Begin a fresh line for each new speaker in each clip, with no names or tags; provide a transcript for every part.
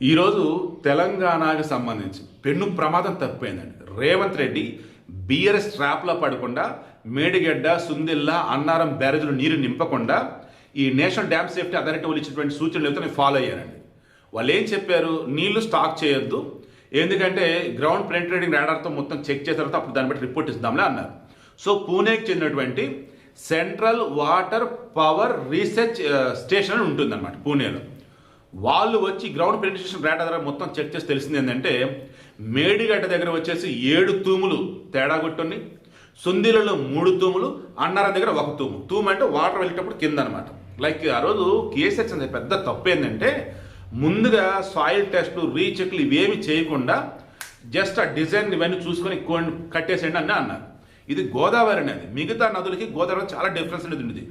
ఈరోజు తెలంగాణకి సంబంధించి పెను ప్రమాదం తప్పిపోయిందండి. రేవంత్ రెడ్డి బీఆర్ఎస్ ట్రాప్లో పడకుండా మేడిగడ్డ, సుందిల్లా, అన్నారం బ్యారేజ్లో నీరు నింపకుండా ఈ నేషనల్ డ్యామ్ సేఫ్టీ అథారిటీ వాళ్ళు ఇచ్చినటువంటి సూచనలు అయితే నేను ఫాలో అయ్యానండి. వాళ్ళు ఏం చెప్పారు, నీళ్లు స్టాక్ చేయొద్దు, ఎందుకంటే గ్రౌండ్ పెనిట్రేటింగ్ రాడార్తో మొత్తం చెక్ చేసిన తర్వాత అప్పుడు దాన్ని బట్టి రిపోర్ట్ ఇస్తాంలే అన్నారు. సో పూణేకి చెందినటువంటి central water power research station అని ఉంటుందన్నమాట పూణేలో. వాళ్ళు వచ్చి గ్రౌండ్ పెనిట్రేషన్ రేట్ దగ్గర మొత్తం చెక్ చేసి తెలిసింది ఏంటంటే మేడిగడ్డ దగ్గర వచ్చేసి 7 తూములు తేడా కొట్టుని, సుందిలలో 3 తూములు, అన్నారం దగ్గర 1 తూము. తూము అంటే వాటర్ వెళ్ళేటప్పుడు కింద అనమాట. లైక్ ఆ రోజు కేసెస్ అనేది పెద్ద తప్పు ఏంటంటే ముందుగా సాయిల్ టెస్ట్లు, రీచెక్లు ఇవేమి చేయకుండా జస్ట్ ఆ డిజైన్ ఇవన్నీ చూసుకొని కట్టేసేయండి అని అన్నారు. ఇది గోదావరి అనేది, మిగతా నదులకి గోదావరి చాలా డిఫరెన్స్ అనేది ఉండేది.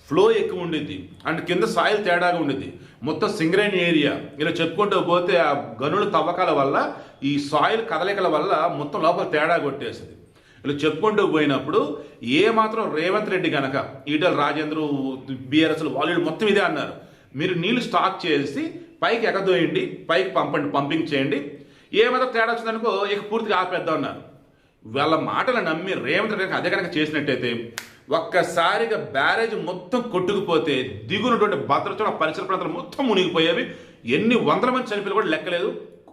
ఫ్లో ఎక్కువ ఉండేది అండ్ కింద సాయిల్ తేడాగా ఉండేది. మొత్తం సింగరేణి ఏరియా ఇలా చెప్పుకుంటూ పోతే ఆ గనుల తవ్వకాల వల్ల ఈ సాయిల్ కదలికల వల్ల మొత్తం లోపల తేడా కొట్టేస్తుంది. ఇలా చెప్పుకుంటూ పోయినప్పుడు ఏ మాత్రం రేవంత్ రెడ్డి కనుక ఈటల రాజేంద్ర, బీఆర్ఎస్ వాళ్ళు మొత్తం ఇదే అన్నారు, మీరు నీళ్లు స్టాక్ చేసి పైకి ఎగదోయండి, పైకి పంపింగ్ చేయండి, ఏ మాత్రం తేడా వచ్చిందనుకో ఇక పూర్తిగా ఆపేద్దాం అన్నారు. వాళ్ళ మాటలు నమ్మి రేవంత్ రెడ్డి అదే కనుక చేసినట్టయితే ఒక్కసారిగా బ్యారేజ్ మొత్తం కొట్టుకుపోతే దిగునటువంటి భద్రత పరిసర ప్రాంతాలు మొత్తం మునిగిపోయేవి. ఎన్ని వందల మంది చనిపోయి కూడా లెక్కలేదు,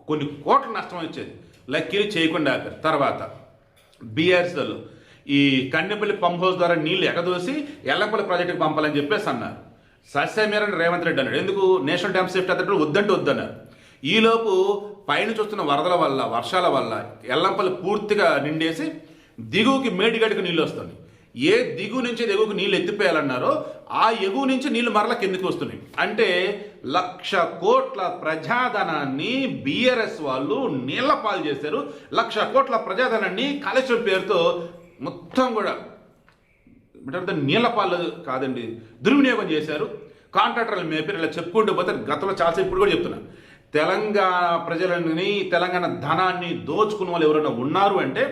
కొన్ని కోట్ల నష్టం వచ్చేది. లెక్కలు చేయకుండా ఆపారు. తర్వాత బీఆర్ఎస్లో ఈ కన్నెపల్లి పంప్ హౌస్ ద్వారా నీళ్లు ఎగదోసి ఎల్లంపల్లి ప్రాజెక్టుకి పంపాలని చెప్పేసి అన్నారు. సస్యమేరని రేవంత్ రెడ్డి అన్నాడు. ఎందుకు నేషనల్ డ్యామ్ సేఫ్టీ అథారిటీ వద్దంటే వద్దన్నారు. ఈలోపు పైన చూస్తున్న వరదల వల్ల, వర్షాల వల్ల ఎల్లంపల్లి పూర్తిగా నిండేసి దిగువకి మేడిగడ్డకు నీళ్ళు వస్తుంది. ఏ దిగువ నుంచి ఎగువకు నీళ్ళు ఎత్తిపోయాలన్నారో ఆ ఎగువ నుంచి నీళ్లు మరల కిందకి వస్తున్నాయి. అంటే 1,00,000 కోట్ల ప్రజాధనాన్ని బీఆర్ఎస్ వాళ్ళు నీళ్ల పాలు చేశారు. 1,00,000 కోట్ల ప్రజాధనాన్ని కాళేశ్వరం పేరుతో మొత్తం కూడా నీళ్ల పాలు కాదండి, దుర్వినియోగం చేశారు. కాంట్రాక్టర్లు మేపేరు. ఇలా చెప్పుకుంటూ పోతే గతంలో చాలాసేపు ఇప్పుడు కూడా చెప్తున్నా, తెలంగాణ ప్రజలని, తెలంగాణ ధనాన్ని దోచుకున్న వాళ్ళు ఎవరైనా ఉన్నారు అంటే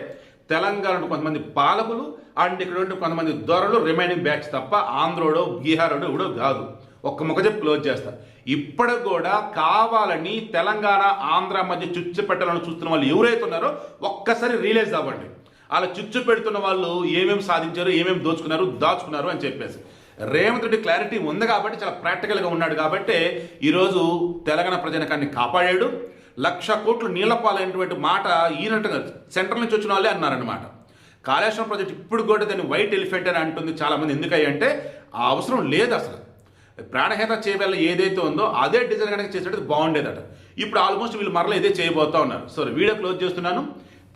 తెలంగాణ కొంతమంది పాలకులు అండ్ ఇక్కడ ఉంటే కొంతమంది దొరలు, రిమైనింగ్ బ్యాచ్ తప్ప ఆంధ్రోడో బీహారోడో ఎవడో కాదు. ఒక్క ముఖ చెప్పి క్లోజ్ చేస్తారు. ఇప్పటికి కూడా కావాలని తెలంగాణ, ఆంధ్ర మధ్య చుచ్చు పెట్టాలని చూస్తున్న వాళ్ళు ఎవరైతే ఉన్నారో ఒక్కసారి రియలైజ్ అవ్వండి. అలా చుచ్చు పెడుతున్న వాళ్ళు ఏమేమి సాధించారు, ఏమేమి దాచుకున్నారు అని చెప్పేసి. రేవంత్ రెడ్డి క్లారిటీ ఉంది కాబట్టి, చాలా ప్రాక్టికల్గా ఉన్నాడు కాబట్టి ఈరోజు తెలంగాణ ప్రజానికాన్ని కాపాడాడు. 1,00,000 కోట్లు నీళ్ల పాలైనటువంటి మాట ఈయనట్టుగా సెంట్రల్ నుంచి వచ్చిన వాళ్ళే అన్నారనమాట. కాళేశ్వరం ప్రాజెక్ట్ ఇప్పుడు కూడా దాన్ని వైట్ ఎలిఫెంట్ అని అంటుంది చాలామంది. ఎందుకంటే ఆ అవసరం లేదు అసలు. ప్రాణహేత చేయవల్ల ఏదైతే ఉందో అదే డిజైన్ కనుక చేసేది బాగుండేదట. ఇప్పుడు ఆల్మోస్ట్ వీళ్ళు మరలా ఇదే చేయబోతా ఉన్నారు. సో వీడియో క్లోజ్ చేస్తున్నాను.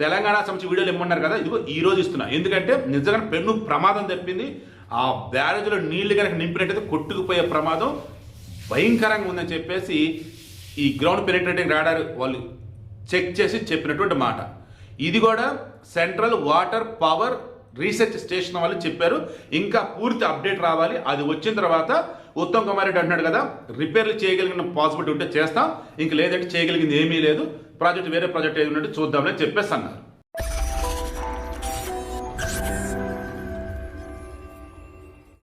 తెలంగాణ సంబంధించి వీడియోలు ఇమ్మన్నారు కదా, ఇదిగో ఈ రోజు ఇస్తున్నా. ఎందుకంటే నిజంగా పెను ప్రమాదం తప్పింది. ఆ బ్యారేజ్లో నీళ్లు కనుక నింపినట్టయితే కొట్టుకుపోయే ప్రమాదం భయంకరంగా ఉందని చెప్పేసి ఈ గ్రౌండ్ పెనిట్రేటింగ్ రాడార్ వాళ్ళు చెక్ చేసి చెప్పినటువంటి మాట. ఇది కూడా central water power research station వాళ్ళు చెప్పారు. ఇంకా పూర్తి అప్డేట్ రావాలి. అది వచ్చిన తర్వాత ఉత్తమ్ కుమార్ రెడ్డి అంటున్నాడు కదా, రిపేర్లు చేయగలిగిన పాసిబిలిటీ ఉంటే చేస్తాం, ఇంక లేదంటే చేయగలిగింది ఏమీ లేదు, ప్రాజెక్ట్ వేరే ప్రాజెక్ట్ ఏది ఉన్నట్టు చూద్దామని చెప్పేసి అన్నారు.